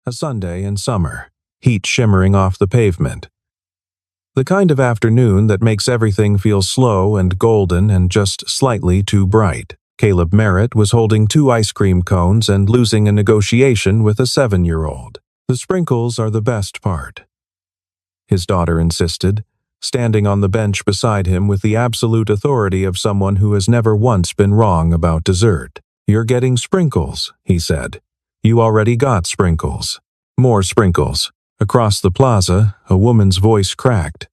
A Sunday in summer, heat shimmering off the pavement. The kind of afternoon that makes everything feel slow and golden and just slightly too bright. Caleb Merritt was holding 2 ice cream cones and losing a negotiation with a 7-year-old. The sprinkles are the best part, his daughter insisted, standing on the bench beside him with the absolute authority of someone who has never once been wrong about dessert. You're getting sprinkles, he said. You already got sprinkles. More sprinkles. Across the plaza, a woman's voice cracked.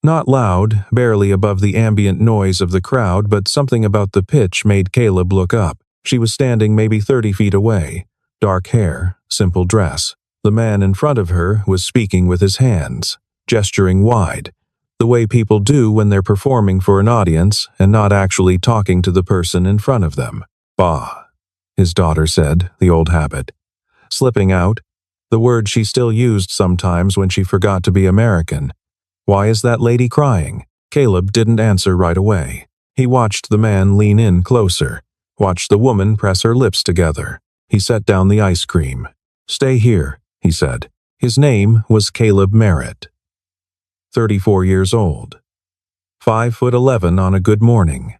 Not loud, barely above the ambient noise of the crowd, but something about the pitch made Caleb look up. She was standing maybe 30 feet away. Dark hair, simple dress. The man in front of her was speaking with his hands, gesturing wide, the way people do when they're performing for an audience and not actually talking to the person in front of them. Bah, his daughter said, the old habit. Slipping out, the word she still used sometimes when she forgot to be American. Why is that lady crying? Caleb didn't answer right away. He watched the man lean in closer, watched the woman press her lips together. He set down the ice cream. Stay here, he said. His name was Caleb Merritt. 34 years old. 5'11" on a good morning.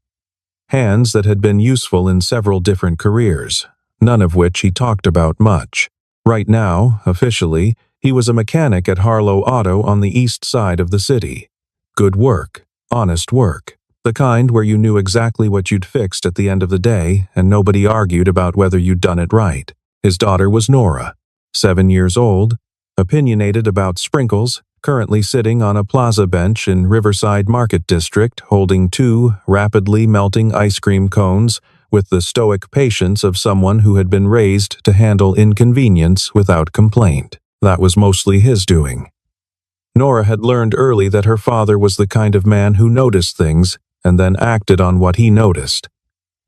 Hands that had been useful in several different careers, none of which he talked about much. Right now, officially, he was a mechanic at Harlow Auto on the east side of the city. Good work, honest work, the kind where you knew exactly what you'd fixed at the end of the day and nobody argued about whether you'd done it right. His daughter was Nora, 7 years old, opinionated about sprinkles, currently sitting on a plaza bench in Riverside Market District holding 2 rapidly melting ice cream cones with the stoic patience of someone who had been raised to handle inconvenience without complaint. That was mostly his doing. Nora had learned early that her father was the kind of man who noticed things and then acted on what he noticed.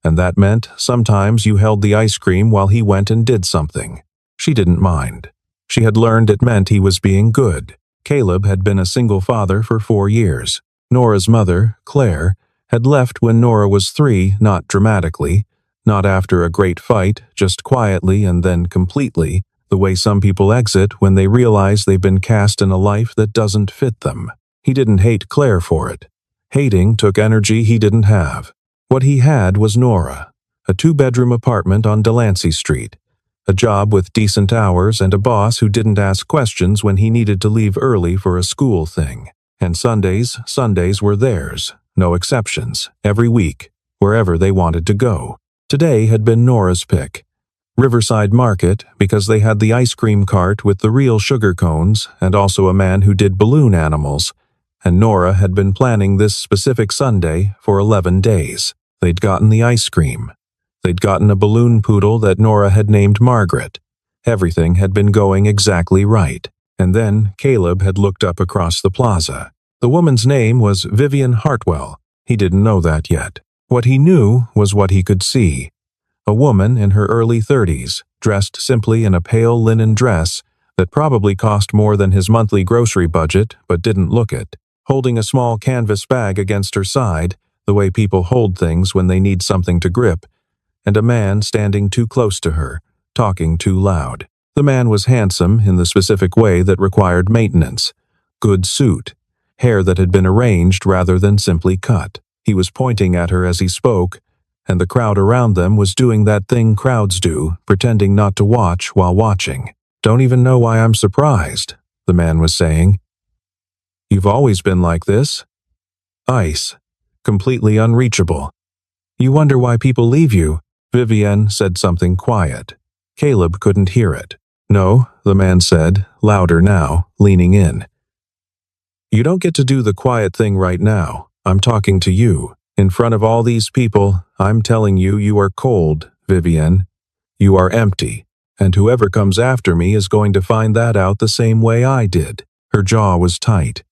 And that meant sometimes you held the ice cream while he went and did something. She didn't mind. She had learned it meant he was being good. Caleb had been a single father for 4 years. Nora's mother, Claire, had left when Nora was 3, not dramatically, not after a great fight, just quietly and then completely, the way some people exit when they realize they've been cast in a life that doesn't fit them. He didn't hate Claire for it. Hating took energy he didn't have. What he had was Nora, a 2-bedroom apartment on Delancey Street, a job with decent hours and a boss who didn't ask questions when he needed to leave early for a school thing. And Sundays were theirs, no exceptions, every week, wherever they wanted to go. Today had been Nora's pick. Riverside Market, because they had the ice cream cart with the real sugar cones and also a man who did balloon animals, and Nora had been planning this specific Sunday for 11 days. They'd gotten the ice cream. They'd gotten a balloon poodle that Nora had named Margaret. Everything had been going exactly right. And then Caleb had looked up across the plaza. The woman's name was Vivian Hartwell. He didn't know that yet. What he knew was what he could see. A woman in her early 30s, dressed simply in a pale linen dress that probably cost more than his monthly grocery budget but didn't look it, holding a small canvas bag against her side, the way people hold things when they need something to grip, and a man standing too close to her, talking too loud. The man was handsome in the specific way that required maintenance. Good suit, hair that had been arranged rather than simply cut. He was pointing at her as he spoke, and the crowd around them was doing that thing crowds do, pretending not to watch while watching. Don't even know why I'm surprised, the man was saying. You've always been like this? Ice, completely unreachable. You wonder why people leave you? Vivienne said something quiet. Caleb couldn't hear it. No, the man said, louder now, leaning in. You don't get to do the quiet thing right now. I'm talking to you. In front of all these people, I'm telling you you are cold, Vivienne. You are empty, and whoever comes after me is going to find that out the same way I did. Her jaw was tight.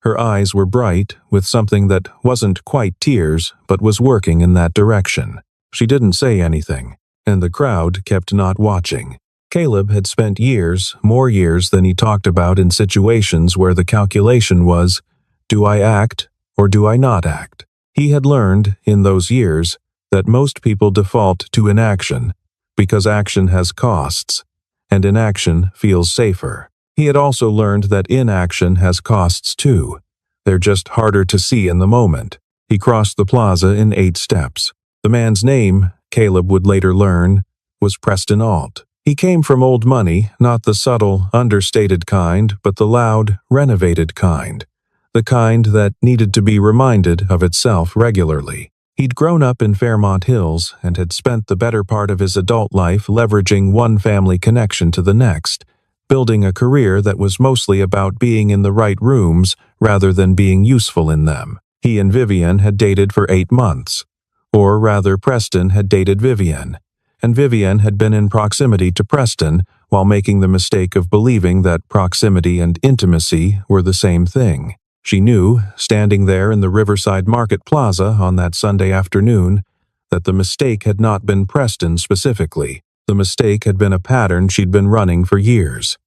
Her eyes were bright, with something that wasn't quite tears, but was working in that direction. She didn't say anything, and the crowd kept not watching. Caleb had spent years, more years than he talked about, in situations where the calculation was, do I act or do I not act? He had learned, in those years, that most people default to inaction, because action has costs, and inaction feels safer. He had also learned that inaction has costs too. They're just harder to see in the moment. He crossed the plaza in 8 steps. The man's name, Caleb would later learn, was Preston Alt. He came from old money, not the subtle, understated kind, but the loud, renovated kind. The kind that needed to be reminded of itself regularly. He'd grown up in Fairmont Hills and had spent the better part of his adult life leveraging one family connection to the next, building a career that was mostly about being in the right rooms rather than being useful in them. He and Vivian had dated for 8 months. Or rather, Preston had dated Vivian, and Vivian had been in proximity to Preston while making the mistake of believing that proximity and intimacy were the same thing. She knew, standing there in the Riverside Market Plaza on that Sunday afternoon, that the mistake had not been Preston specifically. The mistake had been a pattern she'd been running for years.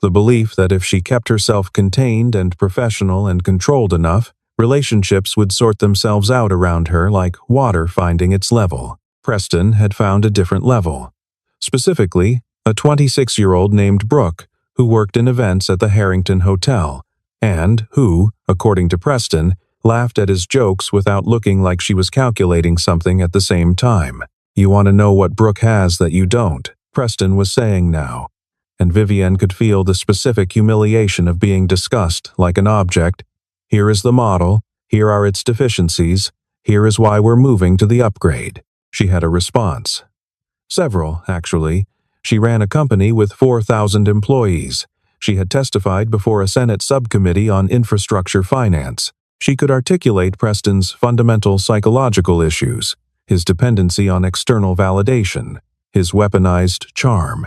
The belief that if she kept herself contained and professional and controlled enough, relationships would sort themselves out around her like water finding its level. Preston had found a different level. Specifically, a 26-year-old named Brooke, who worked in events at the Harrington Hotel, and who, according to Preston, laughed at his jokes without looking like she was calculating something at the same time. "You want to know what Brooke has that you don't," Preston was saying now, and Vivian could feel the specific humiliation of being discussed like an object. "Here is the model, here are its deficiencies, here is why we're moving to the upgrade." She had a response. Several, actually. She ran a company with 4,000 employees. She had testified before a Senate subcommittee on infrastructure finance. She could articulate Preston's fundamental psychological issues, his dependency on external validation, his weaponized charm.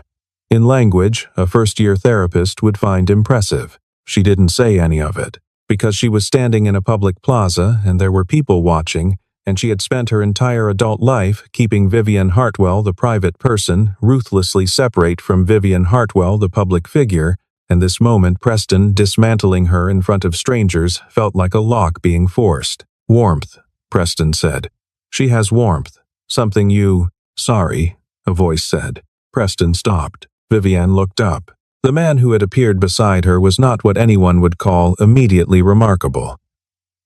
In language a first-year therapist would find impressive. She didn't say any of it, because she was standing in a public plaza and there were people watching, and she had spent her entire adult life keeping Vivian Hartwell, the private person, ruthlessly separate from Vivian Hartwell, the public figure, and this moment Preston dismantling her in front of strangers felt like a lock being forced. "Warmth," Preston said. "She has warmth. Something you—" "Sorry," a voice said. Preston stopped. Vivian looked up. The man who had appeared beside her was not what anyone would call immediately remarkable.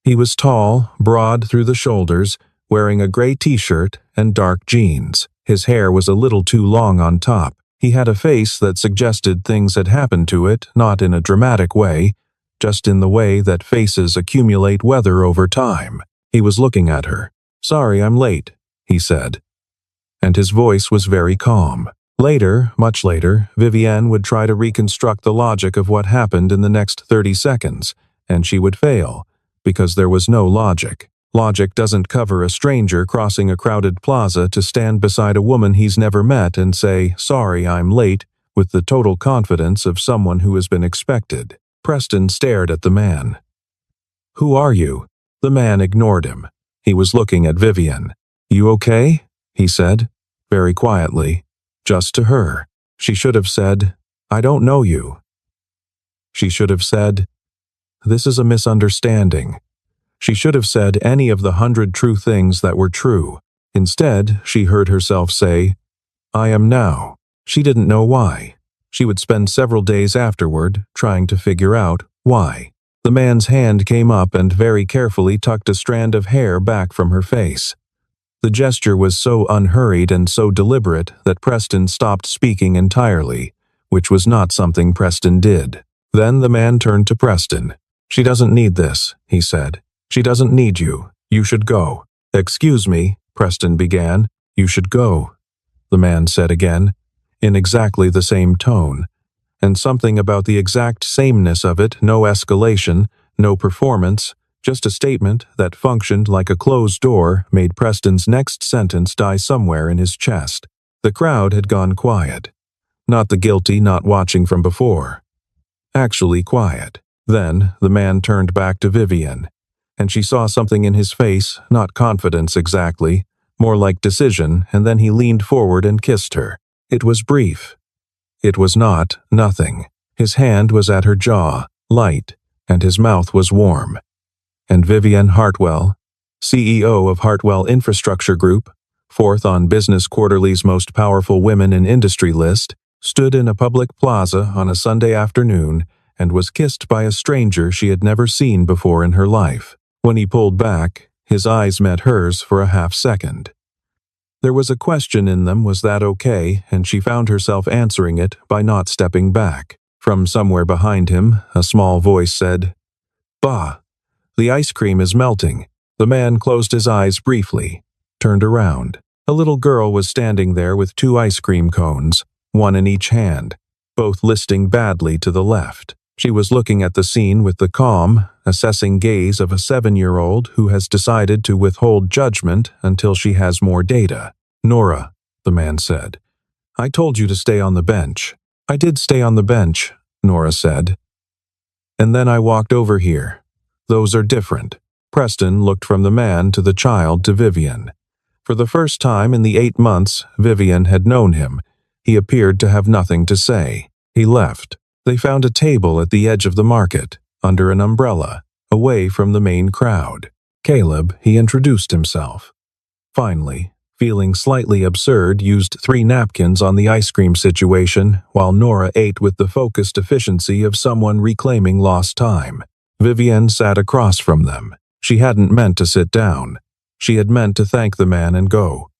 He was tall, broad through the shoulders, wearing a gray t-shirt and dark jeans. His hair was a little too long on top. He had a face that suggested things had happened to it, not in a dramatic way, just in the way that faces accumulate weather over time. He was looking at her. "Sorry, I'm late," he said. And his voice was very calm. Later, much later, Vivian would try to reconstruct the logic of what happened in the next 30 seconds, and she would fail, because there was no logic. Logic doesn't cover a stranger crossing a crowded plaza to stand beside a woman he's never met and say, "Sorry, I'm late," with the total confidence of someone who has been expected. Preston stared at the man. "Who are you?" The man ignored him. He was looking at Vivian. "You okay?" he said, very quietly, just to her. She should have said, "I don't know you." She should have said, "This is a misunderstanding." She should have said any of the 100 true things that were true. Instead, she heard herself say, "I am now." She didn't know why. She would spend several days afterward trying to figure out why. The man's hand came up and very carefully tucked a strand of hair back from her face. The gesture was so unhurried and so deliberate that Preston stopped speaking entirely, which was not something Preston did. Then the man turned to Preston. "She doesn't need this," he said. "She doesn't need you. You should go." "Excuse me," Preston began. "You should go," the man said again, in exactly the same tone. And something about the exact sameness of it, no escalation, no performance, just a statement that functioned like a closed door, made Preston's next sentence die somewhere in his chest. The crowd had gone quiet. Not the guilty not watching from before. Actually quiet. Then the man turned back to Vivian, and she saw something in his face, not confidence exactly, more like decision, and then he leaned forward and kissed her. It was brief. It was not nothing. His hand was at her jaw, light, and his mouth was warm. And Vivian Hartwell, CEO of Hartwell Infrastructure Group, 4th on Business Quarterly's Most Powerful Women in Industry list, stood in a public plaza on a Sunday afternoon, and was kissed by a stranger she had never seen before in her life. When he pulled back, his eyes met hers for a half-second. There was a question in them, was that okay, and she found herself answering it by not stepping back. From somewhere behind him, a small voice said, "Bah, the ice cream is melting." The man closed his eyes briefly, turned around. A little girl was standing there with 2 ice cream cones, one in each hand, both listing badly to the left. She was looking at the scene with the calm, assessing gaze of a 7-year-old who has decided to withhold judgment until she has more data. "Nora," the man said, "I told you to stay on the bench." "I did stay on the bench," Nora said. "And then I walked over here. Those are different." Preston looked from the man to the child to Vivian. For the first time in the 8 months Vivian had known him, he appeared to have nothing to say. He left. They found a table at the edge of the market, under an umbrella, away from the main crowd. "Caleb," he introduced himself. Finally, feeling slightly absurd, used 3 napkins on the ice cream situation while Nora ate with the focused efficiency of someone reclaiming lost time. Vivian sat across from them. She hadn't meant to sit down. She had meant to thank the man and go.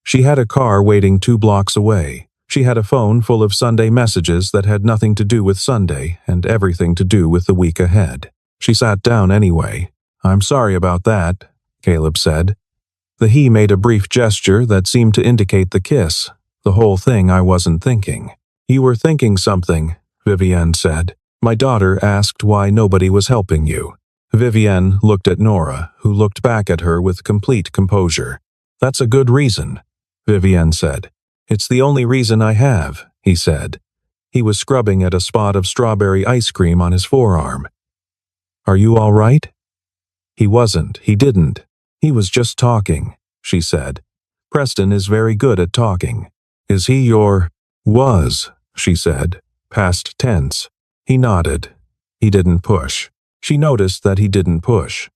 She had a car waiting 2 blocks away. She had a phone full of Sunday messages that had nothing to do with Sunday and everything to do with the week ahead. She sat down anyway. "I'm sorry about that," Caleb said. He made a brief gesture that seemed to indicate the kiss. "The whole thing I wasn't thinking." "You were thinking something," Vivian said. "My daughter asked why nobody was helping you." Vivian looked at Nora, who looked back at her with complete composure. "That's a good reason," Vivian said. "It's the only reason I have," he said. He was scrubbing at a spot of strawberry ice cream on his forearm. "Are you all right?" "He wasn't. He didn't. He was just talking," she said. "Preston is very good at talking." "Is he your—" "Was," she said, past tense. He nodded. He didn't push. She noticed that he didn't push.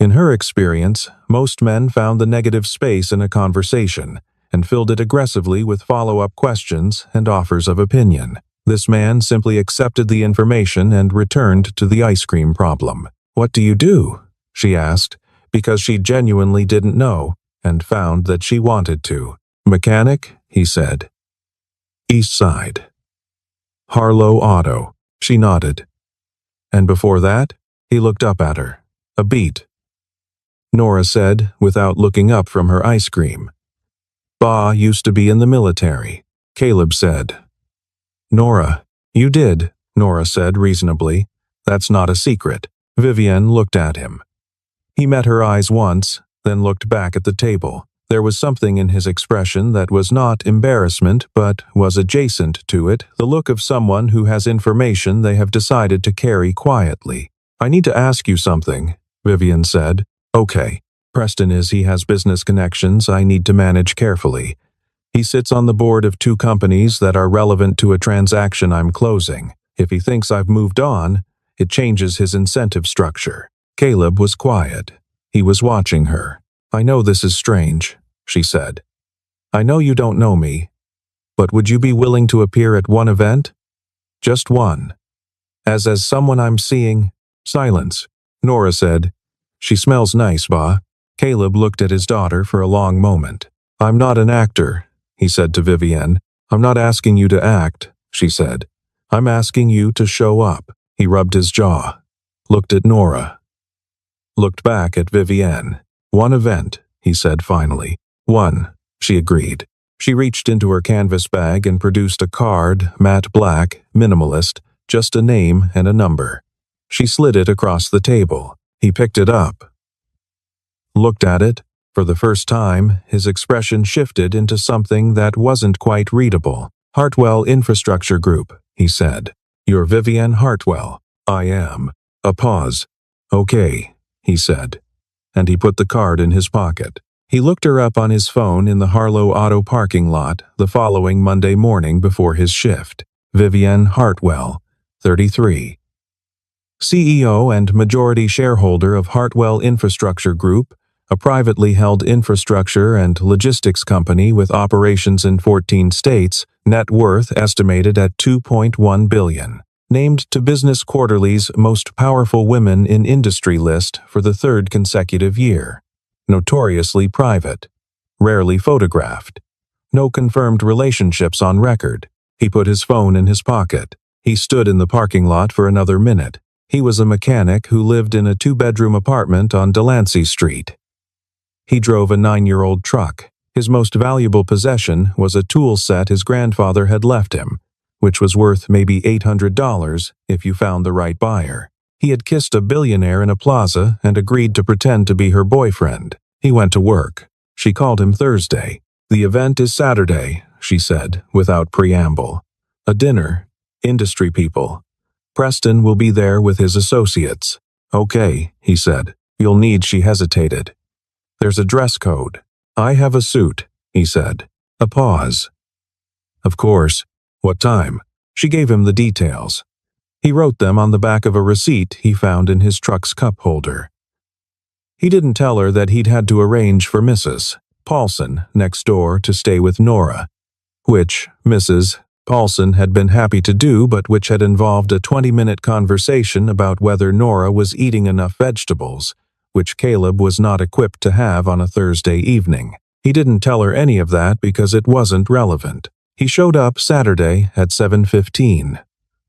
In her experience, most men found the negative space in a conversation and filled it aggressively with follow-up questions and offers of opinion. This man simply accepted the information and returned to the ice cream problem. "What do you do?" she asked, because she genuinely didn't know and found that she wanted to. "Mechanic," he said. "East Side. Harlow Auto." She nodded. "And before that?" He looked up at her. "A beat," Nora said, without looking up from her ice cream. "Ba used to be in the military," Caleb said. "Nora." "You did," Nora said reasonably. "That's not a secret." Vivian looked at him. He met her eyes once, then looked back at the table. There was something in his expression that was not embarrassment but was adjacent to it, the look of someone who has information they have decided to carry quietly. "I need to ask you something," Vivian said. "Okay. Preston he has business connections I need to manage carefully. He sits on the board of 2 companies that are relevant to a transaction I'm closing. If he thinks I've moved on, it changes his incentive structure." Caleb was quiet. He was watching her. "I know this is strange," she said. "I know you don't know me, but would you be willing to appear at one event? Just one. As someone I'm seeing?" Silence. Nora said, "She smells nice, Ba." Caleb looked at his daughter for a long moment. "I'm not an actor," he said to Vivian. "I'm not asking you to act," she said. "I'm asking you to show up." He rubbed his jaw, looked at Nora, looked back at Vivian. "One event," he said finally. "One," she agreed. She reached into her canvas bag and produced a card, matte black, minimalist, just a name and a number. She slid it across the table. He picked it up, looked at it. For the first time, his expression shifted into something that wasn't quite readable. "Hartwell Infrastructure Group," he said. "You're Vivian Hartwell." "I am." A pause. "Okay," he said, and he put the card in his pocket. He looked her up on his phone in the Harlow Auto parking lot the following Monday morning before his shift. Vivian Hartwell, 33. CEO and majority shareholder of Hartwell Infrastructure Group, a privately held infrastructure and logistics company with operations in 14 states, net worth estimated at $2.1 billion. Named to Business Quarterly's Most Powerful Women in Industry list for the third consecutive year. Notoriously private. Rarely photographed. No confirmed relationships on record. He put his phone in his pocket. He stood in the parking lot for another minute. He was a mechanic who lived in a 2-bedroom apartment on Delancey Street. He drove a 9-year-old truck. His most valuable possession was a tool set his grandfather had left him, which was worth maybe $800 if you found the right buyer. He had kissed a billionaire in a plaza and agreed to pretend to be her boyfriend. He went to work. She called him Thursday. "The event is Saturday," she said, without preamble. "A dinner. Industry people. Preston will be there with his associates." "Okay," he said. "You'll need," she hesitated. "There's a dress code." "I have a suit," he said. A pause. "Of course. What time?" She gave him the details. He wrote them on the back of a receipt he found in his truck's cup holder. He didn't tell her that he'd had to arrange for Mrs. Paulson next door to stay with Nora, which Mrs. Paulson had been happy to do, but which had involved a 20-minute conversation about whether Nora was eating enough vegetables, which Caleb was not equipped to have on a Thursday evening. He didn't tell her any of that because it wasn't relevant. He showed up Saturday at 7:15,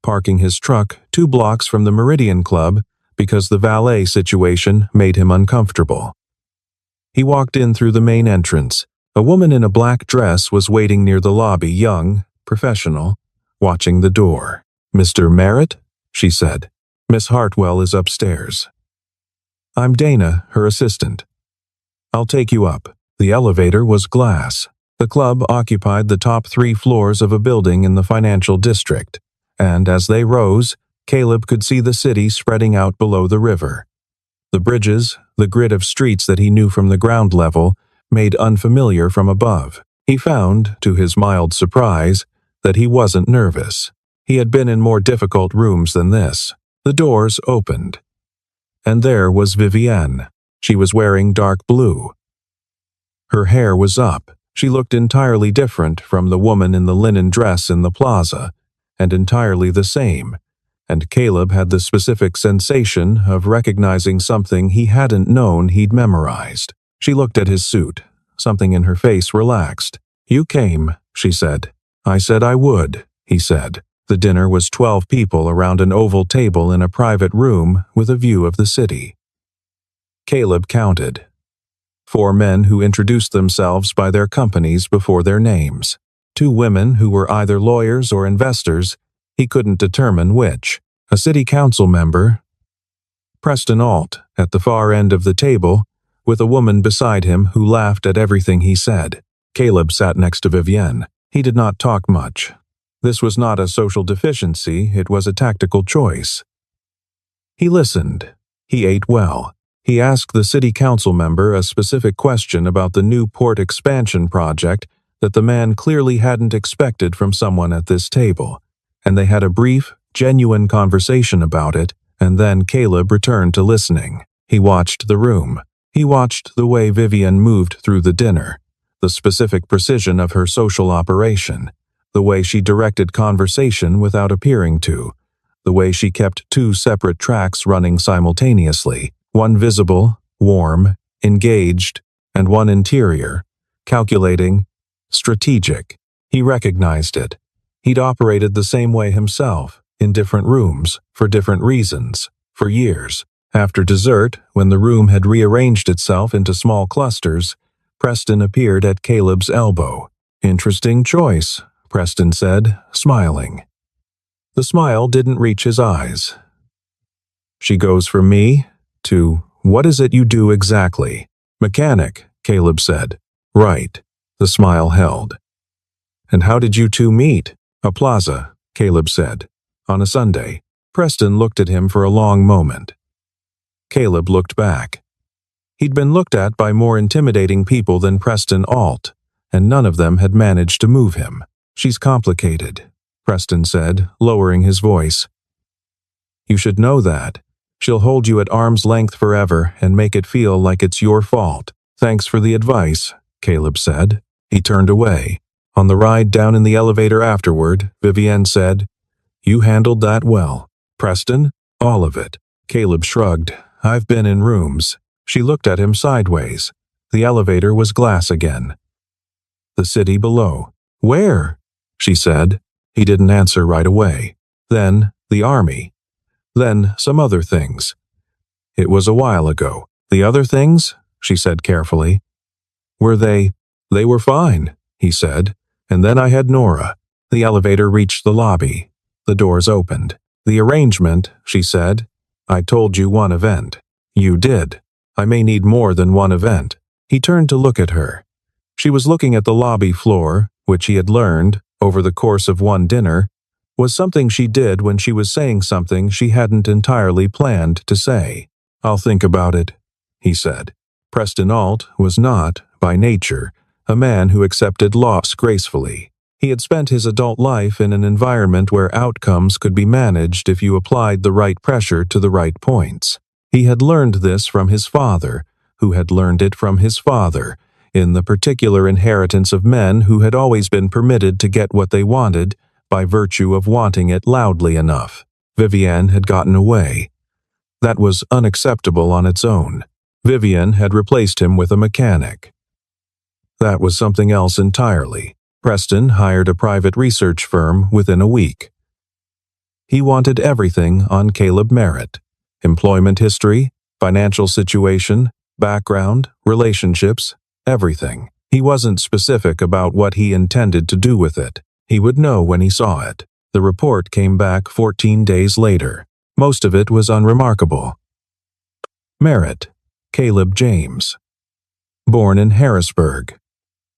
parking his truck 2 blocks from the Meridian Club because the valet situation made him uncomfortable. He walked in through the main entrance. A woman in a black dress was waiting near the lobby, young, professional, watching the door. "Mr. Merritt?" she said. "Miss Hartwell is upstairs." "I'm Dana, her assistant. I'll take you up." The elevator was glass. The club occupied the top 3 floors of a building in the financial district, and as they rose, Caleb could see the city spreading out below the river. The bridges, the grid of streets that he knew from the ground level, made unfamiliar from above. He found, to his mild surprise, that he wasn't nervous. He had been in more difficult rooms than this. The doors opened. And there was Vivienne. She was wearing dark blue. Her hair was up. She looked entirely different from the woman in the linen dress in the plaza, and entirely the same, and Caleb had the specific sensation of recognizing something he hadn't known he'd memorized. She looked at his suit. Something in her face relaxed. "You came," she said. "I said I would," he said. The dinner was 12 people around an oval table in a private room with a view of the city. Caleb counted. 4 men who introduced themselves by their companies before their names. 2 women who were either lawyers or investors, he couldn't determine which. A city council member, Preston Alt, at the far end of the table, with a woman beside him who laughed at everything he said. Caleb sat next to Vivienne. He did not talk much. This was not a social deficiency, it was a tactical choice. He listened. He ate well. He asked the city council member a specific question about the new port expansion project that the man clearly hadn't expected from someone at this table, and they had a brief, genuine conversation about it, and then Caleb returned to listening. He watched the room. He watched the way Vivienne moved through the dinner, the specific precision of her social operation, the way she directed conversation without appearing to, the way she kept 2 separate tracks running simultaneously, one visible, warm, engaged, and one interior, calculating, strategic. He recognized it. He'd operated the same way himself, in different rooms, for different reasons, for years. After dessert, when the room had rearranged itself into small clusters, Preston appeared at Caleb's elbow. "Interesting choice," Preston said, smiling. The smile didn't reach his eyes. "She goes from me to, what is it you do exactly?" "Mechanic," Caleb said. "Right." The smile held. "And how did you 2 meet?" "A plaza," Caleb said. "On a Sunday." Preston looked at him for a long moment. Caleb looked back. He'd been looked at by more intimidating people than Preston Alt, and none of them had managed to move him. "She's complicated," Preston said, lowering his voice. "You should know that. She'll hold you at arm's length forever and make it feel like it's your fault. Thanks for the advice, Caleb said. He turned away. On the ride down in the elevator afterward, Vivienne said, "You handled that well. Preston? All of it." Caleb shrugged. "I've been in rooms." She looked at him sideways. The elevator was glass again. The city below. "Where?" she said. He didn't answer right away. Then, the army. Then, some other things. It was a while ago. The other things? She said carefully. Were they? They were fine, he said. And then I had Nora. The elevator reached the lobby. The doors opened. The arrangement, she said. I told you one event. You did. I may need more than one event. He turned to look at her. She was looking at the lobby floor, which he had learned, over the course of one dinner, was something she did when she was saying something she hadn't entirely planned to say. I'll think about it, he said. Preston Alt was not, by nature, a man who accepted loss gracefully. He had spent his adult life in an environment where outcomes could be managed if you applied the right pressure to the right points. He had learned this from his father, who had learned it from his father, in the particular inheritance of men who had always been permitted to get what they wanted by virtue of wanting it loudly enough. Vivienne had gotten away. That was unacceptable on its own. Vivienne had replaced him with a mechanic. That was something else entirely. Preston hired a private research firm within a week. He wanted everything on Caleb Merritt. Employment history, financial situation, background, relationships, everything. He wasn't specific about what he intended to do with it. He would know when he saw it. The report came back 14 days later. Most of it was unremarkable. Merritt, Caleb James. Born in Harrisburg.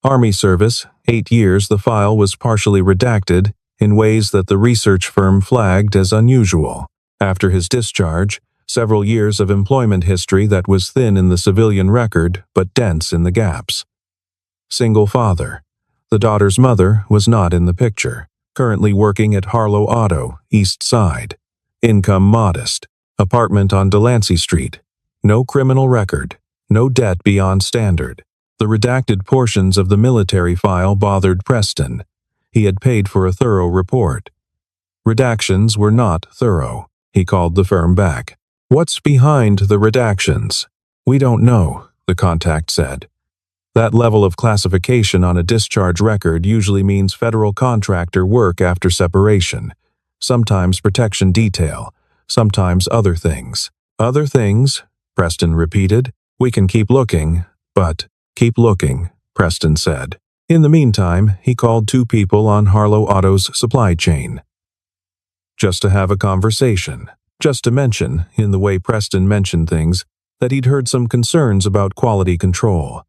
Army service, 8 years. The file was partially redacted in ways that the research firm flagged as unusual. After his discharge, several years of employment history that was thin in the civilian record but dense in the gaps. Single father. The daughter's mother was not in the picture. Currently working at Harlow Auto, East Side. Income modest. Apartment on Delancey Street. No criminal record. No debt beyond standard. The redacted portions of the military file bothered Preston. He had paid for a thorough report. Redactions were not thorough. He called the firm back. What's behind the redactions? We don't know, the contact said. That level of classification on a discharge record usually means federal contractor work after separation. Sometimes protection detail, sometimes other things. Other things, Preston repeated. We can keep looking, but keep looking, Preston said. In the meantime, he called 2 people on Harlow Auto's supply chain. Just to have a conversation. Just to mention, in the way Preston mentioned things, that he'd heard some concerns about quality control.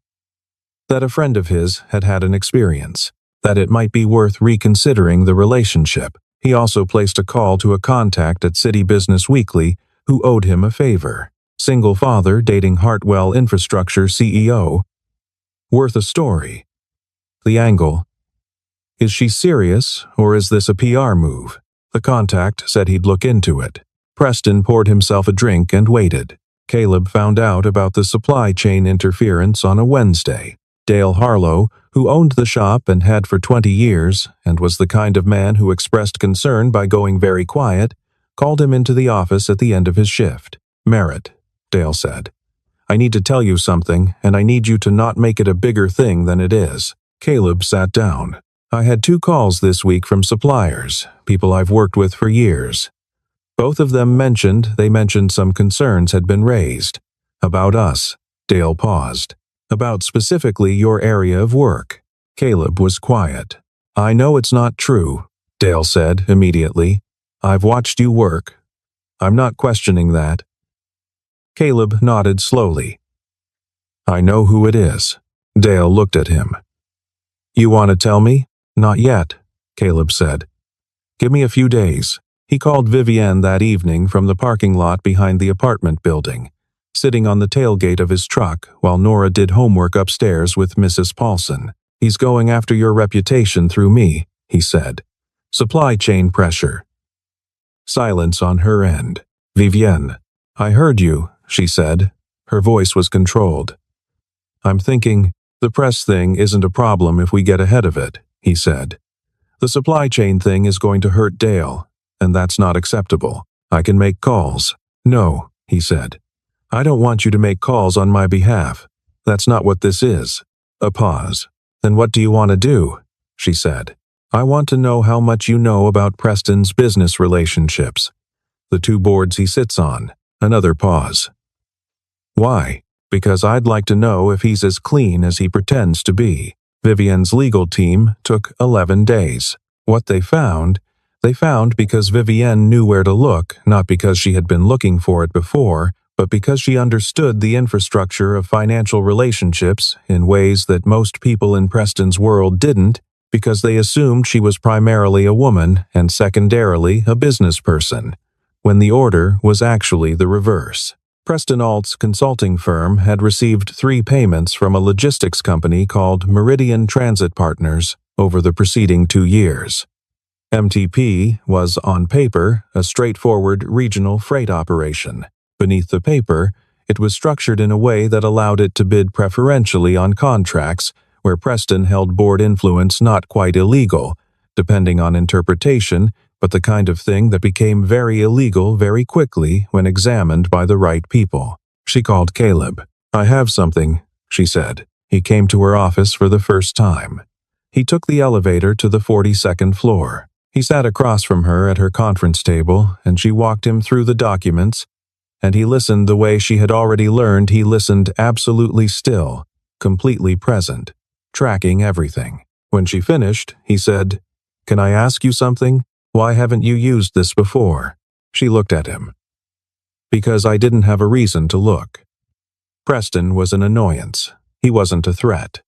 That a friend of his had had an experience. That it might be worth reconsidering the relationship. He also placed a call to a contact at City Business Weekly who owed him a favor. Single father dating Hartwell Infrastructure CEO. Worth a story. The angle. Is she serious, or is this a PR move? The contact said he'd look into it. Preston poured himself a drink and waited. Caleb found out about the supply chain interference on a Wednesday. Dale Harlow, who owned the shop and had for 20 years, and was the kind of man who expressed concern by going very quiet, called him into the office at the end of his shift. Merritt, Dale said. I need to tell you something, and I need you to not make it a bigger thing than it is. Caleb sat down. I had 2 calls this week from suppliers, people I've worked with for years. Both of them mentioned some concerns had been raised. About us. Dale paused. About specifically your area of work. Caleb was quiet. I know it's not true, Dale said immediately. I've watched you work. I'm not questioning that. Caleb nodded slowly. I know who it is. Dale looked at him. You want to tell me? Not yet, Caleb said. Give me a few days. He called Vivienne that evening from the parking lot behind the apartment building, sitting on the tailgate of his truck while Nora did homework upstairs with Mrs. Paulson. He's going after your reputation through me, he said. Supply chain pressure. Silence on her end. Vivienne. I heard you, she said. Her voice was controlled. I'm thinking, the press thing isn't a problem if we get ahead of it, he said. The supply chain thing is going to hurt Dale, and that's not acceptable. I can make calls. No, he said. I don't want you to make calls on my behalf. That's not what this is. A pause. Then what do you want to do? She said. I want to know how much you know about Preston's business relationships. The two boards he sits on. Another pause. Why? Because I'd like to know if he's as clean as he pretends to be. Vivian's legal team took 11 days. What they found because Vivienne knew where to look, not because she had been looking for it before, but because she understood the infrastructure of financial relationships in ways that most people in Preston's world didn't, because they assumed she was primarily a woman and secondarily a business person, when the order was actually the reverse. Preston Alt's consulting firm had received 3 payments from a logistics company called Meridian Transit Partners over the preceding 2 years. MTP was, on paper, a straightforward regional freight operation. Beneath the paper, it was structured in a way that allowed it to bid preferentially on contracts where Preston held board influence not quite illegal, depending on interpretation, but the kind of thing that became very illegal very quickly when examined by the right people. She called Caleb. I have something, she said. He came to her office for the first time. He took the elevator to the 42nd floor. He sat across from her at her conference table, and she walked him through the documents, and he listened the way she had already learned he listened, absolutely still, completely present, tracking everything. When she finished, he said, Can I ask you something? Why haven't you used this before? She looked at him. Because I didn't have a reason to look. Preston was an annoyance. He wasn't a threat.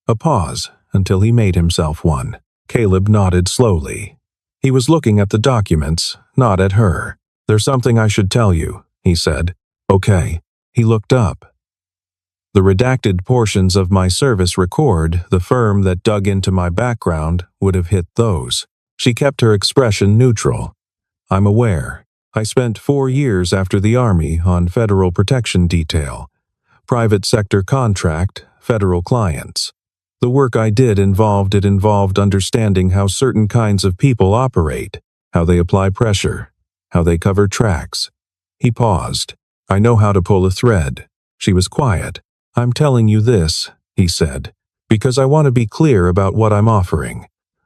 A pause until he made himself one. Caleb nodded slowly. He was looking at the documents, not at her. There's something I should tell you, he said. Okay. He looked up. The redacted portions of my service record, the firm that dug into my background, would have hit those. She kept her expression neutral. I'm aware. I spent 4 years after the Army on federal protection detail. Private sector contract, federal clients. The work I did involved understanding how certain kinds of people operate, how they apply pressure, how they cover tracks. He paused. I know how to pull a thread. She was quiet. I'm telling you this, he said, because I want to be clear about what I'm offering.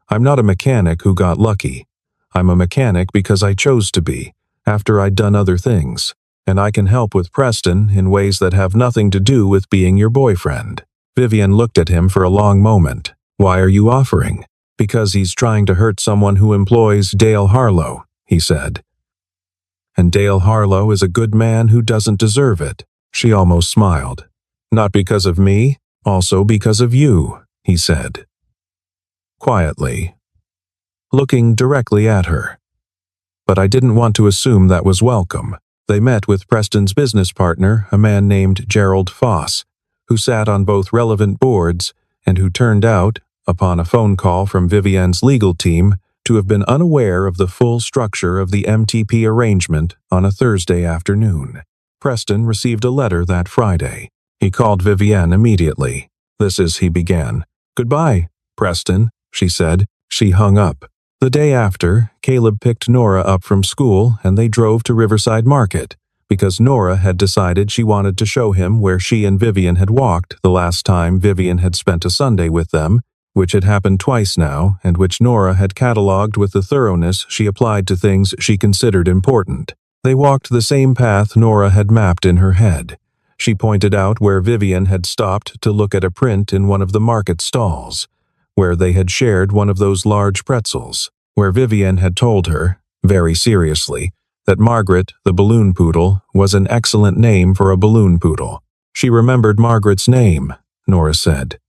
I'm not a mechanic who got lucky. I'm a mechanic because I chose to be, after I'd done other things, and I can help with Preston in ways that have nothing to do with being your boyfriend. Vivian looked at him for a long moment. Why are you offering? Because he's trying to hurt someone who employs Dale Harlow, he said. And Dale Harlow is a good man who doesn't deserve it. She almost smiled. Not because of me, also because of you, he said. Quietly, looking directly at her. But I didn't want to assume that was welcome. They met with Preston's business partner, a man named Gerald Foss, who sat on both relevant boards and who turned out, upon a phone call from Vivian's legal team, to have been unaware of the full structure of the MTP arrangement on a Thursday afternoon. Preston received a letter that Friday. He called Vivian immediately. He began. Goodbye, Preston, she said. She hung up. The day after, Caleb picked Nora up from school and they drove to Riverside Market, because Nora had decided she wanted to show him where she and Vivian had walked the last time Vivian had spent a Sunday with them, which had happened twice now and which Nora had catalogued with the thoroughness she applied to things she considered important. They walked the same path Nora had mapped in her head. She pointed out where Vivian had stopped to look at a print in one of the market stalls, where they had shared one of those large pretzels, where Vivian had told her, very seriously, that Margaret, the balloon poodle, was an excellent name for a balloon poodle. She remembered Margaret's name, Nora said.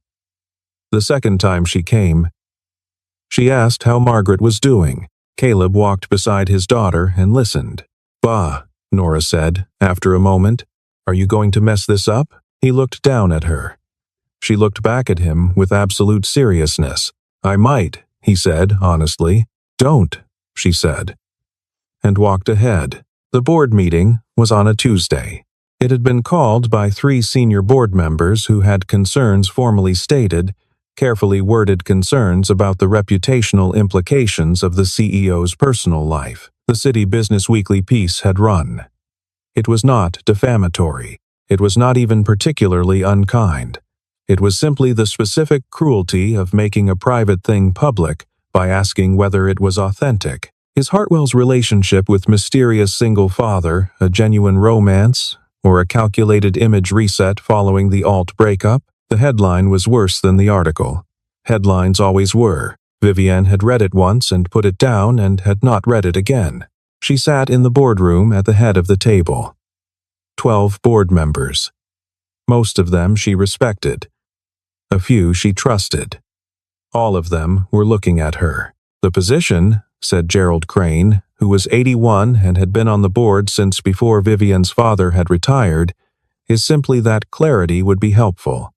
The second time she came, she asked how Margaret was doing. Caleb walked beside his daughter and listened. Bah, Nora said, after a moment. Are you going to mess this up? He looked down at her. She looked back at him with absolute seriousness. I might, he said, honestly. Don't, she said. And walked ahead. The board meeting, was on a Tuesday. It had been called by 3 senior board members who had concerns formally stated, carefully worded concerns about the reputational implications of the CEO's personal life. The City Business Weekly piece had run. It was not defamatory. It was not even particularly unkind. It was simply the specific cruelty of making a private thing public by asking whether it was authentic. Is Hartwell's relationship with mysterious single father a genuine romance, or a calculated image reset following the alt breakup? The headline was worse than the article. Headlines always were. Vivienne had read it once and put it down and had not read it again. She sat in the boardroom at the head of the table. 12 board members. Most of them she respected. A few she trusted. All of them were looking at her. The position, said Gerald Crane, who was 81 and had been on the board since before Vivienne's father had retired, is simply that clarity would be helpful.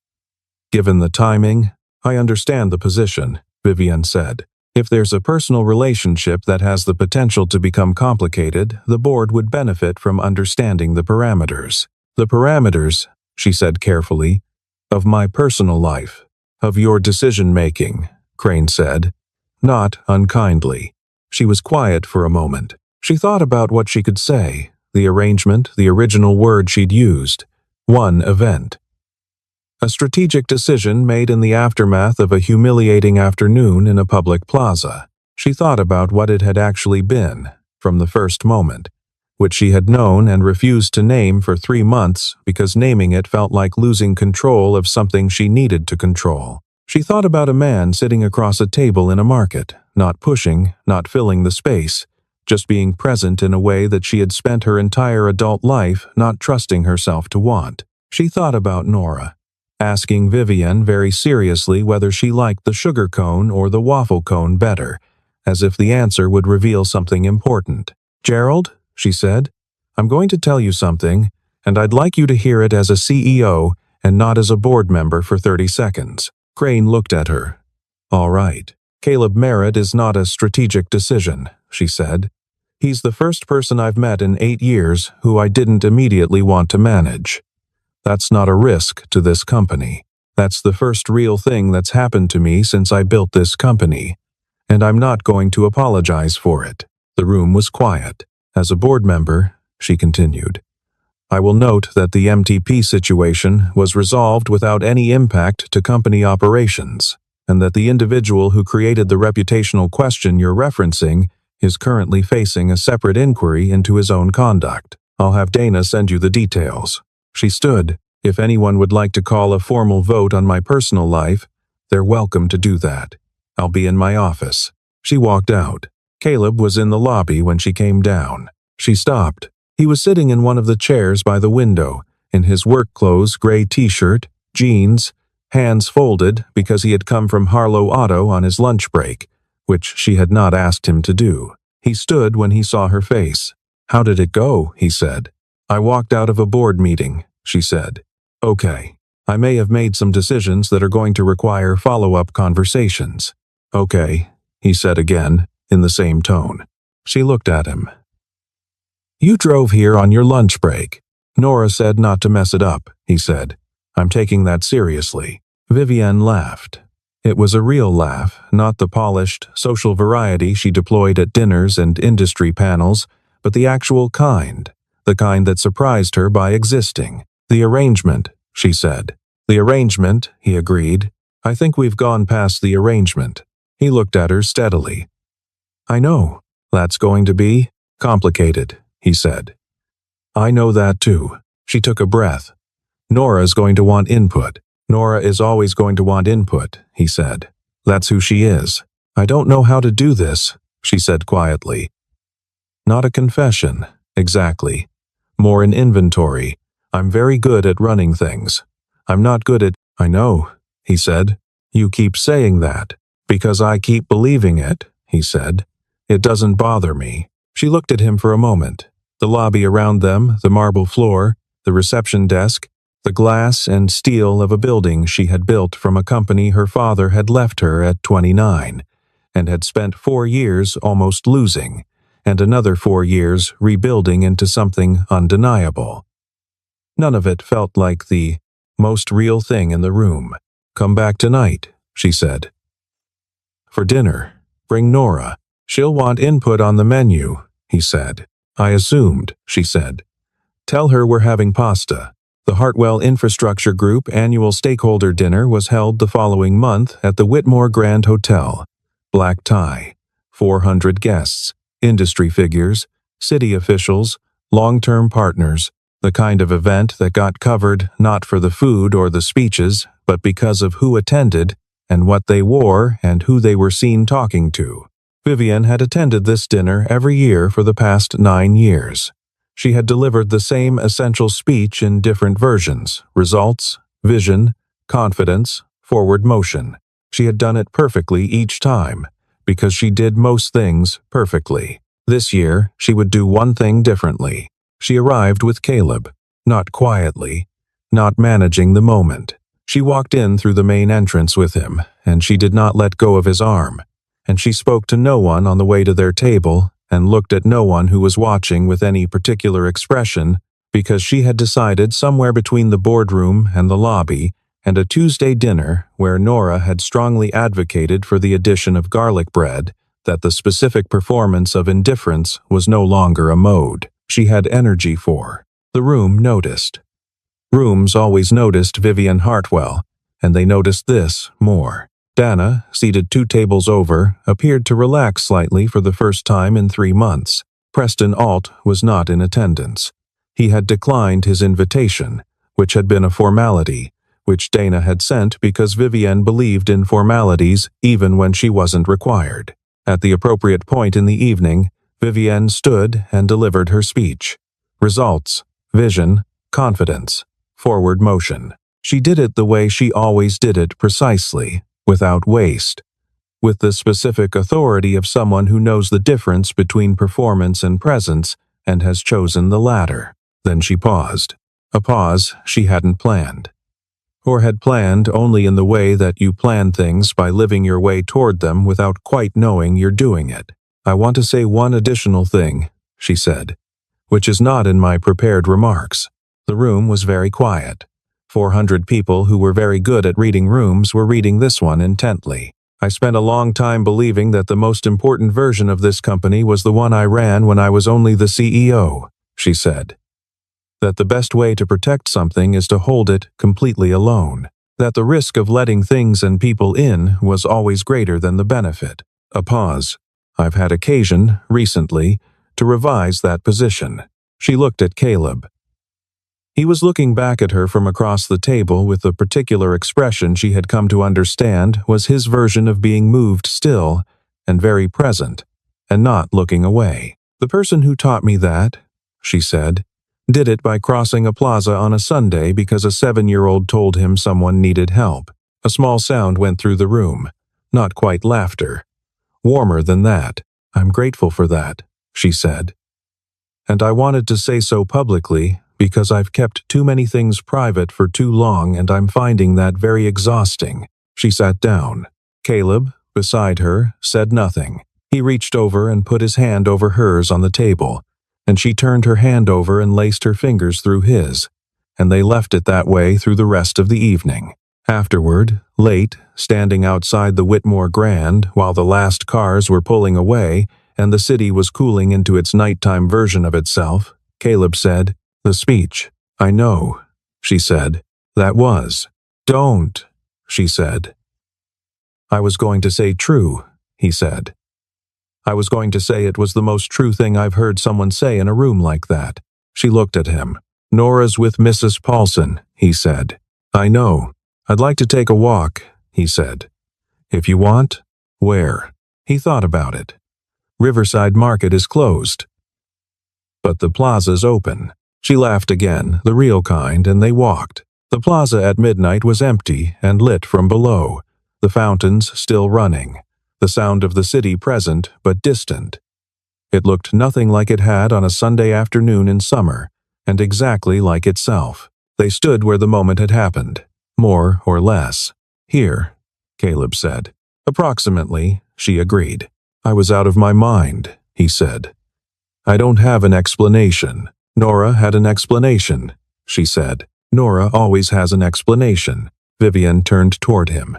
Given the timing, I understand the position, Vivienne said. If there's a personal relationship that has the potential to become complicated, the board would benefit from understanding the parameters. The parameters, she said carefully, of my personal life, of your decision-making, Crane said, not unkindly. She was quiet for a moment. She thought about what she could say, the arrangement, the original word she'd used. One event. A strategic decision made in the aftermath of a humiliating afternoon in a public plaza. She thought about what it had actually been, from the first moment, which she had known and refused to name for 3 months because naming it felt like losing control of something she needed to control. She thought about a man sitting across a table in a market, not pushing, not filling the space, just being present in a way that she had spent her entire adult life not trusting herself to want. She thought about Nora, asking Vivienne very seriously whether she liked the sugar cone or the waffle cone better, as if the answer would reveal something important. Gerald, she said, I'm going to tell you something, and I'd like you to hear it as a CEO and not as a board member for 30 seconds. Crane looked at her. All right. Caleb Merritt is not a strategic decision, she said. He's the first person I've met in 8 years who I didn't immediately want to manage. That's not a risk to this company. That's the first real thing that's happened to me since I built this company, and I'm not going to apologize for it. The room was quiet. As a board member, she continued, I will note that the MTP situation was resolved without any impact to company operations, and that the individual who created the reputational question you're referencing is currently facing a separate inquiry into his own conduct. I'll have Dana send you the details. She stood. If anyone would like to call a formal vote on my personal life, they're welcome to do that. I'll be in my office. She walked out. Caleb was in the lobby when she came down. She stopped. He was sitting in one of the chairs by the window, in his work clothes, gray t-shirt, jeans, hands folded because he had come from Harlow Auto on his lunch break, which she had not asked him to do. He stood when he saw her face. How did it go? He said. I walked out of a board meeting, she said. Okay. I may have made some decisions that are going to require follow-up conversations. Okay, he said again, in the same tone. She looked at him. You drove here on your lunch break. Nora said not to mess it up, he said. I'm taking that seriously. Vivienne laughed. It was a real laugh, not the polished, social variety she deployed at dinners and industry panels, but the actual kind, the kind that surprised her by existing. The arrangement, she said. The arrangement, he agreed. I think we've gone past the arrangement. He looked at her steadily. I know. That's going to be complicated, he said. I know that too. She took a breath. Nora's going to want input. Nora is always going to want input, he said. That's who she is. I don't know how to do this, she said quietly. Not a confession, exactly. More an inventory. I'm very good at running things. I'm not good at, I know, he said. You keep saying that. Because I keep believing it, he said. It doesn't bother me. She looked at him for a moment. The lobby around them, the marble floor, the reception desk, the glass and steel of a building she had built from a company her father had left her at 29, and had spent 4 years almost losing, and another 4 years rebuilding into something undeniable. None of it felt like the most real thing in the room. "Come back tonight," she said. "For dinner. Bring Nora. She'll want input on the menu," he said. "I assumed," she said. "Tell her we're having pasta." The Hartwell Infrastructure Group annual stakeholder dinner was held the following month at the Whitmore Grand Hotel. Black tie. 400 guests, industry figures, city officials, long-term partners, the kind of event that got covered not for the food or the speeches, but because of who attended and what they wore and who they were seen talking to. Vivian had attended this dinner every year for the past 9 years. She had delivered the same essential speech in different versions: results, vision, confidence, forward motion. She had done it perfectly each time, because she did most things perfectly. This year, she would do one thing differently. She arrived with Caleb, not quietly, not managing the moment. She walked in through the main entrance with him, and she did not let go of his arm. And she spoke to no one on the way to their table, and looked at no one who was watching with any particular expression, because she had decided somewhere between the boardroom and the lobby and a Tuesday dinner where Nora had strongly advocated for the addition of garlic bread, that the specific performance of indifference was no longer a mode she had energy for. The room noticed. Rooms always noticed Vivian Hartwell, and they noticed this more. Dana, seated 2 tables over, appeared to relax slightly for the first time in 3 months. Preston Alt was not in attendance. He had declined his invitation, which had been a formality, which Dana had sent because Vivian believed in formalities even when she wasn't required. At the appropriate point in the evening, Vivian stood and delivered her speech. Results, vision, confidence, forward motion. She did it the way she always did it, precisely, without waste, with the specific authority of someone who knows the difference between performance and presence and has chosen the latter. Then she paused. A pause she hadn't planned. Or had planned only in the way that you plan things by living your way toward them without quite knowing you're doing it. "I want to say one additional thing," she said, "which is not in my prepared remarks." The room was very quiet. 400 people who were very good at reading rooms were reading this one intently. "I spent a long time believing that the most important version of this company was the one I ran when I was only the CEO," she said. "That the best way to protect something is to hold it completely alone. That the risk of letting things and people in was always greater than the benefit." A pause. "I've had occasion, recently, to revise that position." She looked at Caleb. He was looking back at her from across the table with the particular expression she had come to understand was his version of being moved still and very present, and not looking away. "The person who taught me that," she said, "did it by crossing a plaza on a Sunday because a 7-year-old told him someone needed help." A small sound went through the room, not quite laughter. "Warmer than that. I'm grateful for that," she said. "And I wanted to say so publicly, because I've kept too many things private for too long and I'm finding that very exhausting." She sat down. Caleb, beside her, said nothing. He reached over and put his hand over hers on the table, and she turned her hand over and laced her fingers through his, and they left it that way through the rest of the evening. Afterward, late, standing outside the Whitmore Grand while the last cars were pulling away and the city was cooling into its nighttime version of itself, Caleb said, "The speech. I know," she said. "That was." "Don't," she said. "I was going to say true," he said. "I was going to say it was the most true thing I've heard someone say in a room like that." She looked at him. "Nora's with Mrs. Paulson," he said. "I know. I'd like to take a walk," he said. "If you want." "Where?" He thought about it. "Riverside Market is closed." "But the plaza's open." She laughed again, the real kind, and they walked. The plaza at midnight was empty and lit from below, the fountains still running, the sound of the city present but distant. It looked nothing like it had on a Sunday afternoon in summer, and exactly like itself. They stood where the moment had happened, more or less. "Here," Caleb said. "Approximately," she agreed. "I was out of my mind," he said. I don't have an explanation. Nora had an explanation, she said. Nora always has an explanation. Vivian turned toward him.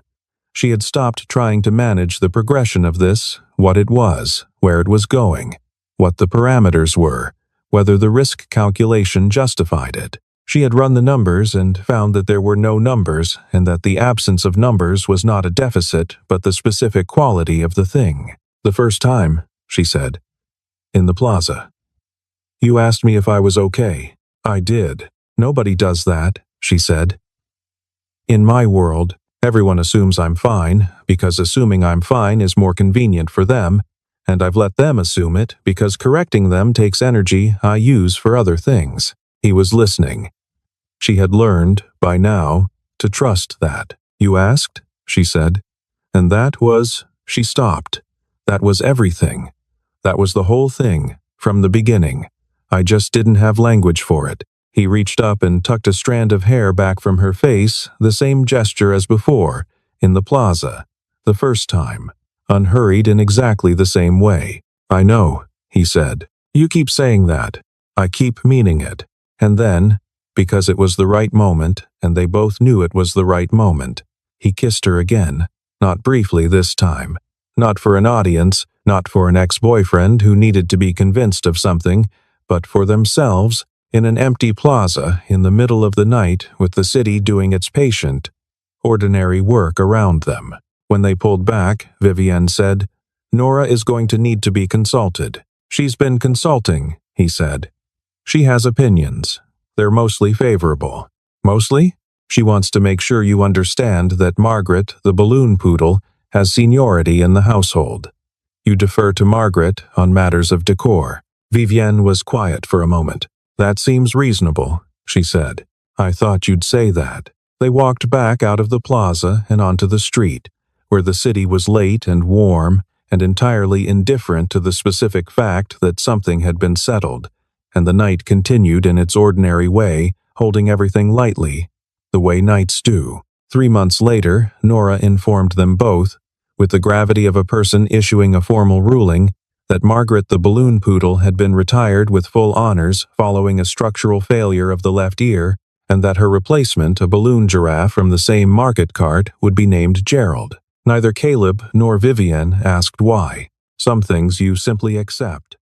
She had stopped trying to manage the progression of this, what it was, where it was going, what the parameters were, whether the risk calculation justified it. She had run the numbers and found that there were no numbers, and that the absence of numbers was not a deficit but the specific quality of the thing. The first time, she said. In the plaza. You asked me if I was okay. I did. Nobody does that, she said. In my world, everyone assumes I'm fine, because assuming I'm fine is more convenient for them, and I've let them assume it because correcting them takes energy I use for other things. He was listening. She had learned, by now, to trust that. You asked, she said. And that was, she stopped. That was everything. That was the whole thing, from the beginning. I just didn't have language for it. He reached up and tucked a strand of hair back from her face, the same gesture as before, in the plaza, the first time, unhurried in exactly the same way. I know, he said. You keep saying that. I keep meaning it. And then, because it was the right moment, and they both knew it was the right moment, he kissed her again, not briefly this time, not for an audience, not for an ex-boyfriend who needed to be convinced of something, but for themselves, in an empty plaza in the middle of the night with the city doing its patient, ordinary work around them. When they pulled back, Vivienne said, Nora is going to need to be consulted. She's been consulting, he said. She has opinions. They're mostly favorable. Mostly? She wants to make sure you understand that Margaret, the balloon poodle, has seniority in the household. You defer to Margaret on matters of decor. Vivienne was quiet for a moment. That seems reasonable, she said. I thought you'd say that. They walked back out of the plaza and onto the street, where the city was late and warm and entirely indifferent to the specific fact that something had been settled, and the night continued in its ordinary way, holding everything lightly, the way nights do. 3 months later, Nora informed them both, with the gravity of a person issuing a formal ruling, that Margaret the balloon poodle had been retired with full honors following a structural failure of the left ear, and that her replacement, a balloon giraffe from the same market cart, would be named Gerald. Neither Caleb nor Vivienne asked why. Some things you simply accept.